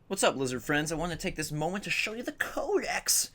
What's up, lizard friends? I want to take this moment to show you the codex,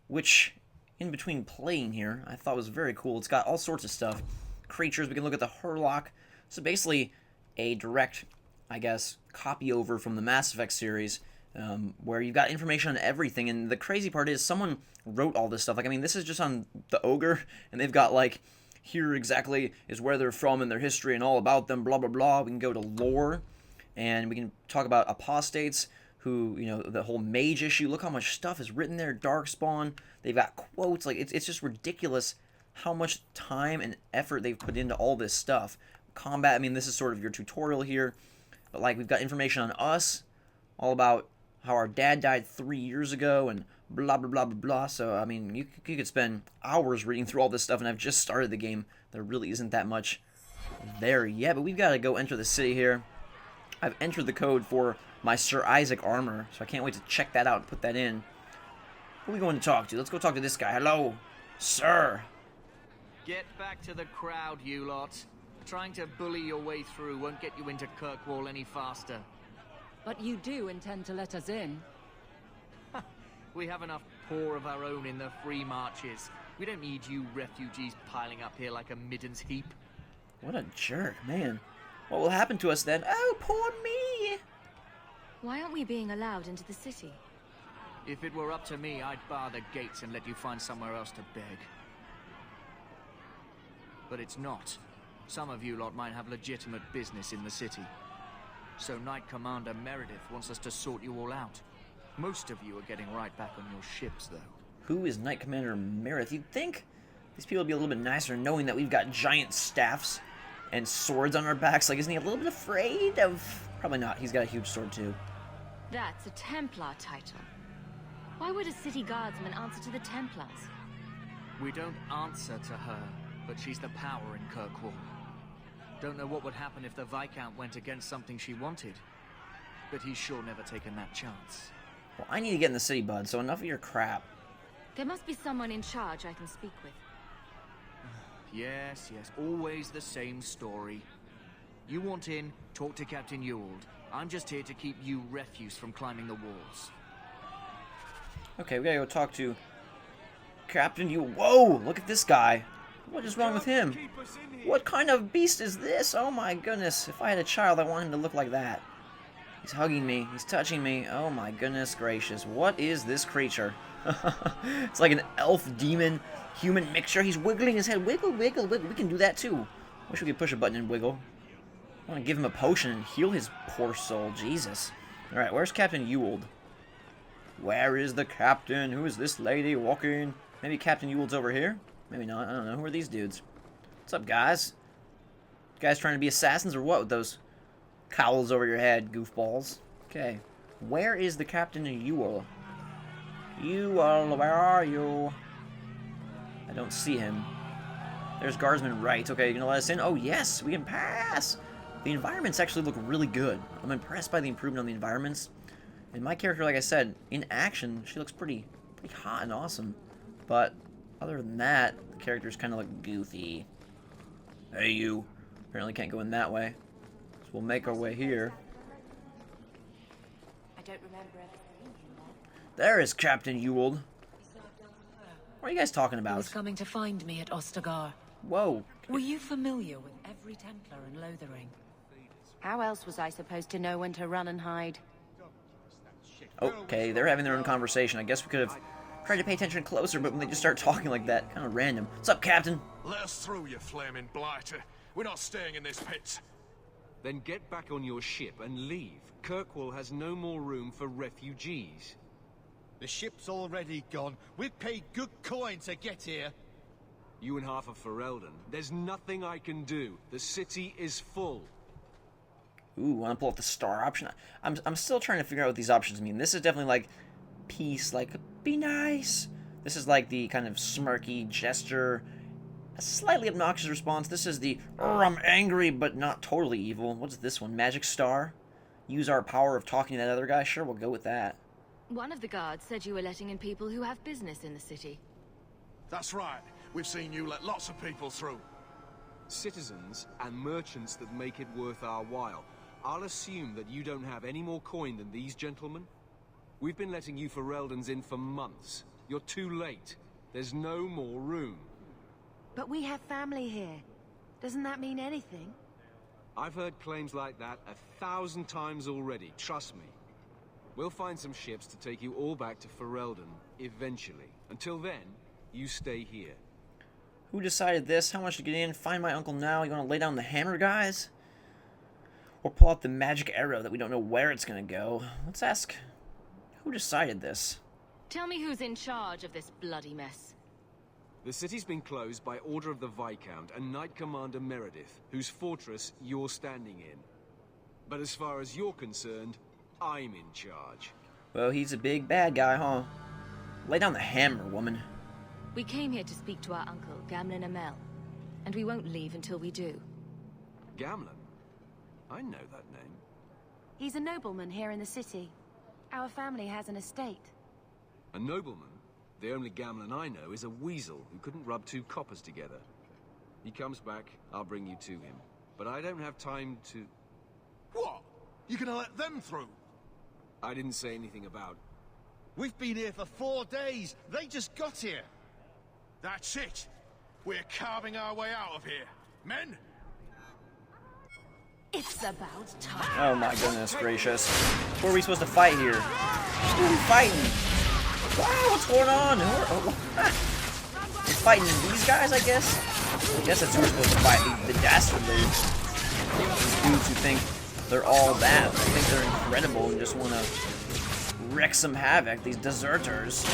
which, in between playing here, I thought was very cool. It's got all sorts of stuff. Creatures, we can look at the Hurlock. So basically, a direct, I guess, copy over from the Mass Effect series, where you've got information on everything. And the crazy part is, someone wrote all this stuff. Like, I mean, this is just on the Ogre, and they've got, like, here exactly is where they're from and their history and all about them, blah, blah, blah. We can go to lore, and we can talk about apostates, who, you know, the whole mage issue. Look how much stuff is written there. Darkspawn. They've got quotes. Like, it's just ridiculous how much time and effort they've put into all this stuff. Combat, I mean, this is sort of your tutorial here. But, like, we've got information on us, all about how our dad died 3 years ago, and blah, blah, blah, blah, blah. So, I mean, you could spend hours reading through all this stuff, and I've just started the game. There really isn't that much there yet, but we've got to go enter the city here. I've entered the code for my Sir Isaac armor, so I can't wait to check that out and put that in. Who are we going to talk to? Let's go talk to this guy. Hello, sir. Get back to the crowd, you lot. Trying to bully your way through won't get you into Kirkwall any faster. But you do intend to let us in. We have enough poor of our own in the free marches. We don't need you refugees piling up here like a middens heap. What a jerk, man. What will happen to us then? Oh, poor me. Why aren't we being allowed into the city? If it were up to me, I'd bar the gates and let you find somewhere else to beg. But it's not. Some of you lot might have legitimate business in the city. So Knight Commander Meredith wants us to sort you all out. Most of you are getting right back on your ships, though. Who is Knight Commander Meredith? You'd think these people would be a little bit nicer knowing that we've got giant staffs and swords on our backs. Like, isn't he a little bit afraid of... Probably not. He's got a huge sword, too. That's a Templar title. Why would a city guardsman answer to the Templars? We don't answer to her, but she's the power in Kirkwall. Don't know what would happen if the Viscount went against something she wanted, but he's sure never taken that chance. Well, I need to get in the city, bud, so enough of your crap. There must be someone in charge I can speak with. Yes, always the same story. You want in, talk to Captain Ewald. I'm just here to keep you refuse from climbing the walls. Okay, we gotta go talk to Captain Ewald. Whoa, look at this guy. What is wrong with him? What kind of beast is this? Oh my goodness. If I had a child, I want him to look like that. He's hugging me. He's touching me. Oh my goodness gracious. What is this creature? It's like an elf, demon, human mixture. He's wiggling his head. Wiggle, wiggle, wiggle. We can do that too. Wish we could push a button and wiggle. I want to give him a potion and heal his poor soul. Jesus. Alright, where's Captain Ewald? Where is the captain? Who is this lady walking? Maybe Captain Ewald's over here? Maybe not. I don't know. Who are these dudes? What's up, guys? You guys trying to be assassins or what with those cowls over your head, goofballs? Okay. Where is the Captain Ewald? Ewald, where are you? I don't see him. There's guardsman right. Okay, you gonna let us in? Oh, yes, we can pass. The environments actually look really good. I'm impressed by the improvement on the environments. And my character, like I said, in action, she looks pretty hot and awesome. But other than that, the characters kind of look goofy. Hey, you. Apparently can't go in that way. So we'll make our way here. I don't remember ever seeing him There is Captain Ewald. What are you guys talking He about? was coming to find me at Ostagar. Whoa. Were you familiar with every Templar in Lothering? How else was I supposed to know when to run and hide? Okay, they're having their own conversation. I guess we could have tried to pay attention closer, but when they just start talking like that, kind of random. What's up, Captain? Let us through, you flaming blighter. We're not staying in this pit. Then get back on your ship and leave. Kirkwall has no more room for refugees. The ship's already gone. We've paid good coin to get here. You and half of Ferelden. There's nothing I can do. The city is full. Ooh, want to pull up the star option? I'm still trying to figure out what these options mean. This is definitely like peace, like be nice. This is like the kind of smirky gesture, a slightly obnoxious response. This is the I'm angry but not totally evil. What's this one? Magic star? Use our power of talking to that other guy? Sure, we'll go with that. One of the guards said you were letting in people who have business in the city. That's right. We've seen you let lots of people through. Citizens and merchants that make it worth our while. I'll assume that you don't have any more coin than these gentlemen. We've been letting you Fereldans in for months. You're too late. There's no more room. But we have family here. Doesn't that mean anything? I've heard claims like that 1,000 times already, trust me. We'll find some ships to take you all back to Ferelden, eventually. Until then, you stay here. Who decided this? How much to get in? Find my uncle now? You want to lay down the hammer, guys? Or pull out the magic arrow that we don't know where it's going to go? Let's ask, who decided this? Tell me who's in charge of this bloody mess. The city's been closed by order of the Viscount and Knight Commander Meredith, whose fortress you're standing in. But as far as you're concerned, I'm in charge. Well, he's a big bad guy, huh? Lay down the hammer, woman. We came here to speak to our uncle, Gamlen Amel, and we won't leave until we do. Gamlen? I know that name. He's a nobleman here in the city. Our family has an estate. A nobleman? The only Gamlen I know is a weasel who couldn't rub two coppers together. He comes back, I'll bring you to him. But I don't have time to... What? You gonna let them through? I didn't say anything about... We've been here for 4 days. They just got here. That's it. We're carving our way out of here. Men? It's about time. Oh my goodness gracious. Who are we supposed to fight here? Who are we fighting? Wow, what's going on? We're fighting these guys, I guess? I guess that's who we're supposed to fight, the dastardly. These dudes who think they're all that. They think they're incredible and just want to wreak some havoc. These deserters.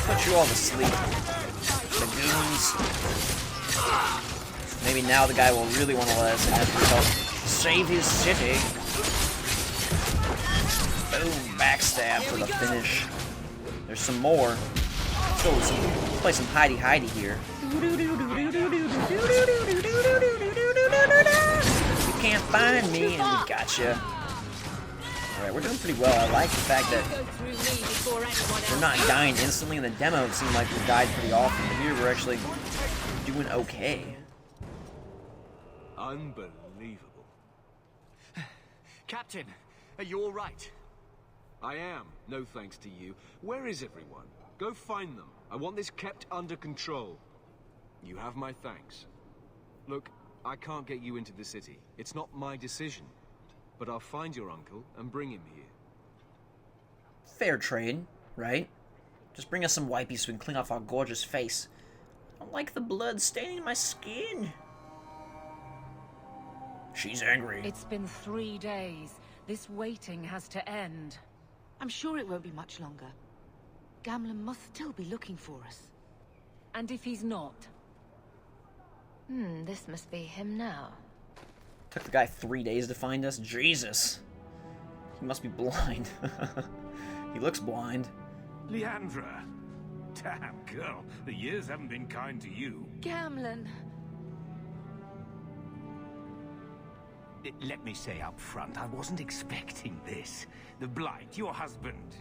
Put you all to sleep. The goons. Maybe now the guy will really want to let us in after we help save his city. Boom, backstab for the finish. There's some more. Let's play some hidey-hidey here. You can't find me, and we gotcha. Alright, we're doing pretty well. I like the fact that we're not dying instantly. In the demo, it seemed like we died pretty often, but here we're actually doing okay. Unbelievable. Captain, are you all right? I am, no thanks to you. Where is everyone? Go find them. I want this kept under control. You have my thanks. Look, I can't get you into the city. It's not my decision. But I'll find your uncle and bring him here. Fair trade, right? Just bring us some wipes so we can clean off our gorgeous face. I don't like the blood staining my skin. She's angry. It's been 3 days. This waiting has to end. I'm sure it won't be much longer. Gamlen must still be looking for us. And if he's not? This must be him now. Took the guy 3 days to find us? Jesus. He must be blind. He looks blind. Leandra. Damn, girl. The years haven't been kind to you. Gamlen. Let me say up front, I wasn't expecting this. The Blight, your husband,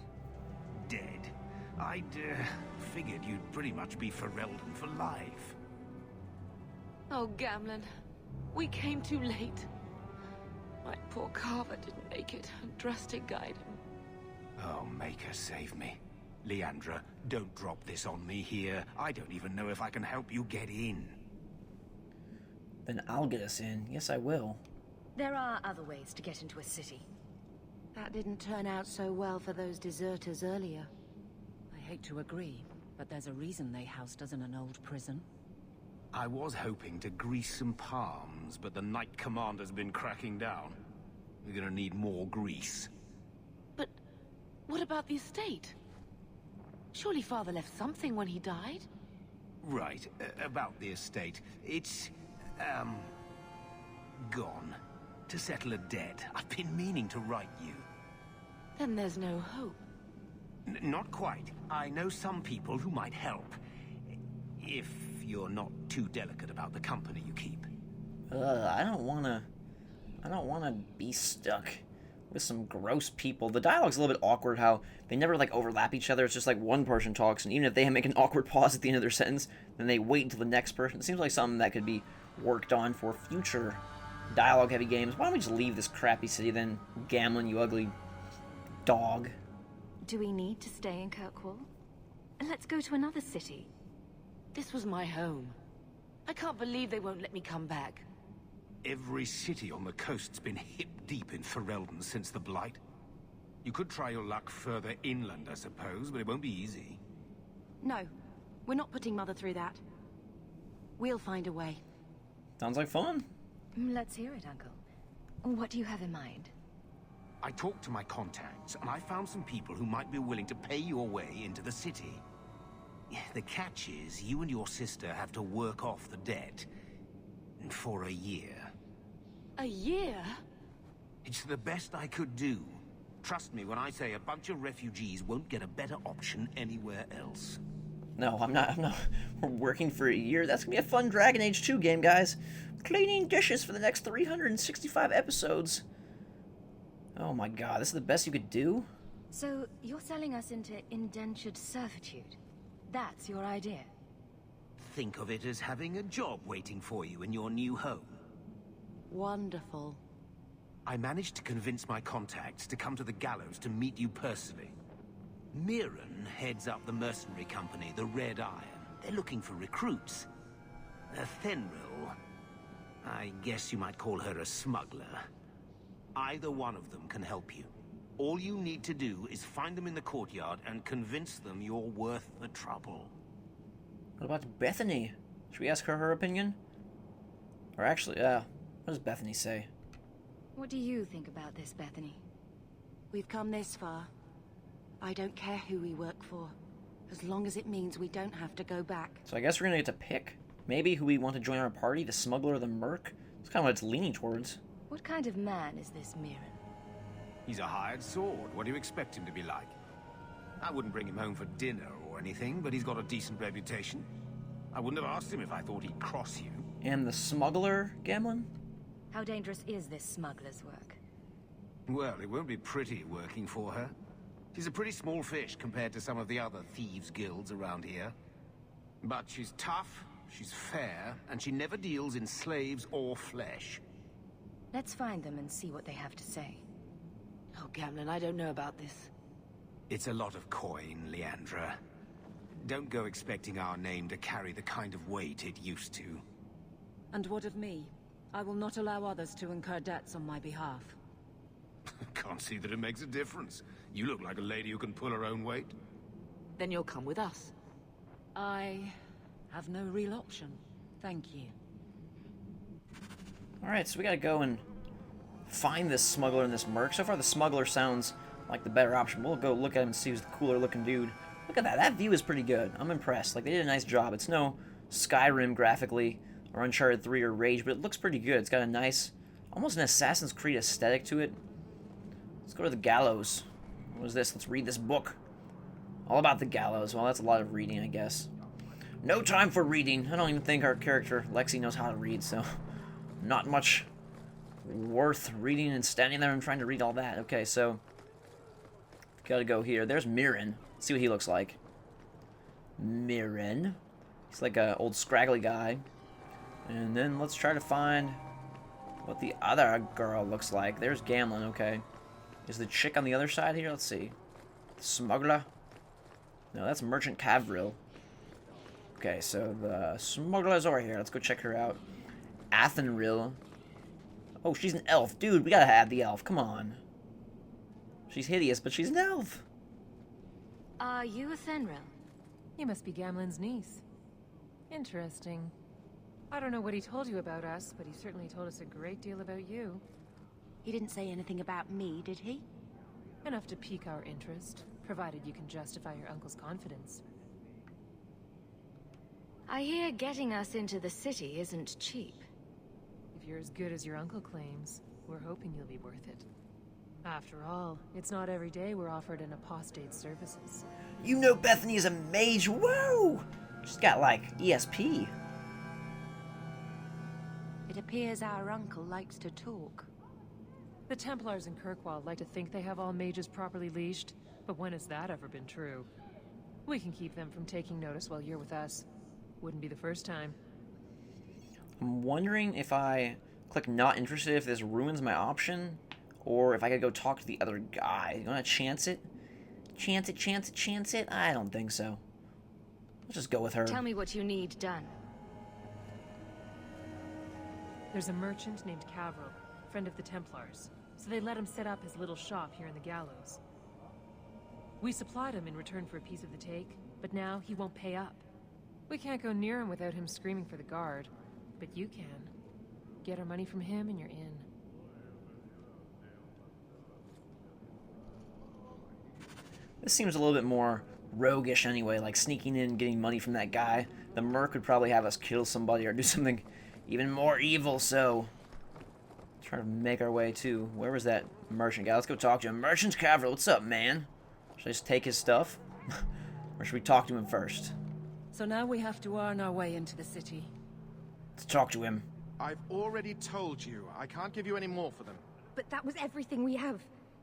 dead. I'd figured you'd pretty much be Ferelden for life. Oh, Gamlen. We came too late. My poor Carver didn't make it, and Drastic guided him. Oh, make her save me. Leandra, don't drop this on me here. I don't even know if I can help you get in. Then I'll get us in. Yes, I will. There are other ways to get into a city. That didn't turn out so well for those deserters earlier. I hate to agree, but there's a reason they housed us in an old prison. I was hoping to grease some palms, but the Knight Commander's been cracking down. We're gonna need more grease. But what about the estate? Surely Father left something when he died? Right, about the estate. It's, gone. To settle a debt. I've been meaning to write you. Then there's no hope. Not quite. I know some people who might help. If you're not too delicate about the company you keep. I don't wanna be stuck with some gross people. The dialogue's a little bit awkward, how they never, like, overlap each other. It's just, like, one person talks, and even if they make an awkward pause at the end of their sentence, then they wait until the next person. It seems like something that could be worked on for future dialogue-heavy games. Why don't we just leave this crappy city then, Gamlen, you ugly dog? Do we need to stay in Kirkwall? Let's go to another city. This was my home. I can't believe they won't let me come back. Every city on the coast's been hip-deep in Ferelden since the Blight. You could try your luck further inland, I suppose, but it won't be easy. No, we're not putting Mother through that. We'll find a way. Sounds like fun. Let's hear it, Uncle. What do you have in mind? I talked to my contacts, and I found some people who might be willing to pay your way into the city. The catch is, you and your sister have to work off the debt. For a year. A year? It's the best I could do. Trust me when I say a bunch of refugees won't get a better option anywhere else. No, I'm not. We're working for a year. That's gonna be a fun Dragon Age 2 game, guys. Cleaning dishes for the next 365 episodes. Oh my god, this is the best you could do? So, you're selling us into indentured servitude? That's your idea? Think of it as having a job waiting for you in your new home. Wonderful. I managed to convince my contacts to come to the gallows to meet you personally. Mirren heads up the mercenary company, the Red Iron. They're looking for recruits. Fenril, I guess you might call her a smuggler. Either one of them can help you. All you need to do is find them in the courtyard and convince them you're worth the trouble. What about Bethany? Should we ask her her opinion? Or actually, what does Bethany say? What do you think about this, Bethany? We've come this far. I don't care who we work for, as long as it means we don't have to go back. So I guess we're gonna get to pick maybe who we want to join our party, the smuggler or the merc? That's kind of what it's leaning towards. What kind of man is this Mirren? He's a hired sword. What do you expect him to be like? I wouldn't bring him home for dinner or anything, but he's got a decent reputation. I wouldn't have asked him if I thought he'd cross you. And the smuggler, Gamlen? How dangerous is this smuggler's work? Well, it won't be pretty working for her. She's a pretty small fish compared to some of the other thieves' guilds around here. But she's tough, she's fair, and she never deals in slaves or flesh. Let's find them and see what they have to say. Oh, Gamlen, I don't know about this. It's a lot of coin, Leandra. Don't go expecting our name to carry the kind of weight it used to. And what of me? I will not allow others to incur debts on my behalf. Can't see that it makes a difference. You look like a lady who can pull her own weight. Then you'll come with us. I have no real option. Thank you. Alright, so we gotta go and find this smuggler and this merc. So far the smuggler sounds like the better option. We'll go look at him and see who's the cooler looking dude. Look at that. That view is pretty good. I'm impressed. Like, they did a nice job. It's no Skyrim graphically or Uncharted 3 or Rage, but it looks pretty good. It's got a nice, almost an Assassin's Creed aesthetic to it. Let's go to the gallows. What is this? Let's read this book. All about the gallows. Well, that's a lot of reading, I guess. No time for reading. I don't even think our character, Lexi, knows how to read, so not much worth reading and standing there and trying to read all that. Okay, so gotta go here. There's Mirren. Let's see what he looks like. Mirren. He's like an old scraggly guy. And then let's try to find what the other girl looks like. There's Gamlen, okay. Is the chick on the other side here? Let's see. The smuggler? No, that's Merchant Cavril. Okay, so the smuggler's over here. Let's go check her out. Athenril. Oh, she's an elf. Dude, we gotta add the elf. Come on. She's hideous, but she's an elf. Are you a Fenril? You must be Gamlen's niece. Interesting. I don't know what he told you about us, but he certainly told us a great deal about you. He didn't say anything about me, did he? Enough to pique our interest, provided you can justify your uncle's confidence. I hear getting us into the city isn't cheap. If you're as good as your uncle claims, we're hoping you'll be worth it. After all, it's not every day we're offered an apostate's services. You know Bethany is a mage. Whoa! She's got, like, ESP. It appears our uncle likes to talk. The Templars in Kirkwall like to think they have all mages properly leashed, but when has that ever been true? We can keep them from taking notice while you're with us. Wouldn't be the first time. I'm wondering if I click not interested if this ruins my option, or if I gotta go talk to the other guy. You wanna chance it? Chance it, chance it, chance it? I don't think so. Let's just go with her. Tell me what you need done. There's a merchant named Cavril, friend of the Templars, so they let him set up his little shop here in the gallows. We supplied him in return for a piece of the take, but now he won't pay up. We can't go near him without him screaming for the guard, but you can. Get our money from him and you're in. This seems a little bit more roguish anyway, like sneaking in and getting money from that guy. The merc would probably have us kill somebody or do something even more evil, so... Trying to make our way to... Where was that merchant guy? Let's go talk to him. Merchant Cavril, what's up, man? Should I just take his stuff? Or should we talk to him first? So now we have to earn our way into the city. Let's talk to him. I've already told you, I can't give you any more for them. But that was everything we have.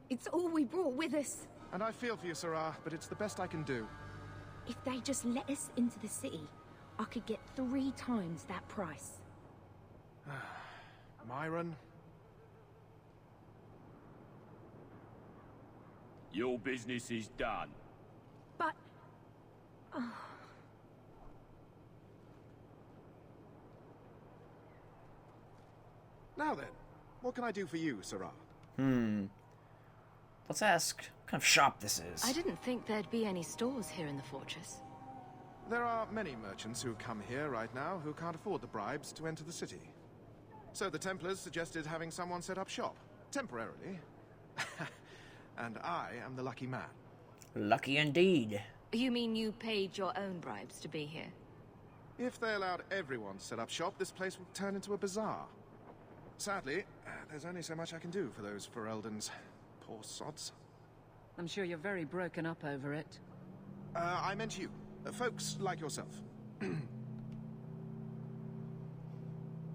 It's all we brought with us. And I feel for you, Sarah, but it's the best I can do. If they just let us into the city, I could get 3 times that price. Myron? Your business is done. But... Now then, what can I do for you, Sarah? Let's ask what kind of shop this is. I didn't think there'd be any stores here in the fortress. There are many merchants who come here right now who can't afford the bribes to enter the city. So the Templars suggested having someone set up shop, temporarily. And I am the lucky man. Lucky indeed. You mean you paid your own bribes to be here? If they allowed everyone to set up shop, this place would turn into a bazaar. Sadly, there's only so much I can do for those Fereldans. Poor sods. I'm sure you're very broken up over it. I meant you. Folks like yourself.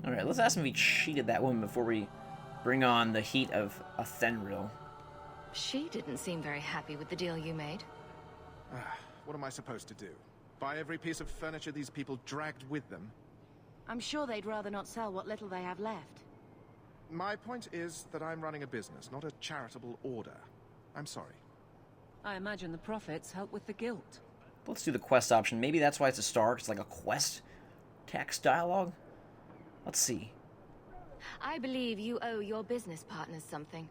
Alright, let's ask him if he cheated that woman before we bring on the heat of Athenril. She didn't seem very happy with the deal you made. What am I supposed to do? Buy every piece of furniture these people dragged with them? I'm sure they'd rather not sell what little they have left. My point is that I'm running a business, not a charitable order. I'm sorry. I imagine the profits help with the guilt. Let's do the quest option. Maybe that's why it's a star, 'cause it's like a quest text dialogue. Let's see. I believe you owe your business partners something.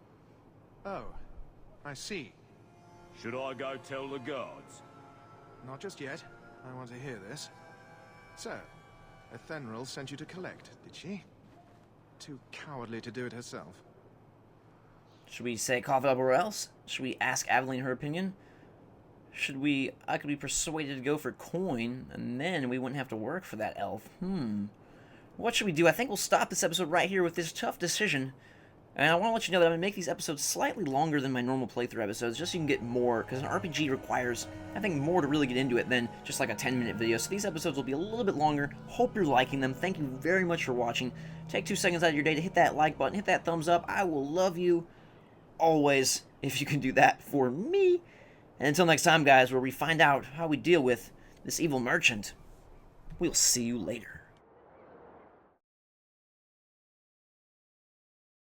Oh, I see. Should I go tell the guards? Not just yet. I want to hear this. So, Athenril sent you to collect, did she? Too cowardly to do it herself. Should we say cough it up or else? Should we ask Aveline her opinion? I could be persuaded to go for coin, and then we wouldn't have to work for that elf. What should we do? I think we'll stop this episode right here with this tough decision. And I want to let you know that I'm going to make these episodes slightly longer than my normal playthrough episodes, just so you can get more, because an RPG requires, I think, more to really get into it than just like a 10-minute video. So these episodes will be a little bit longer. Hope you're liking them. Thank you very much for watching. Take 2 seconds out of your day to hit that like button, hit that thumbs up. I will love you always if you can do that for me. And until next time, guys, where we find out how we deal with this evil merchant, we'll see you later.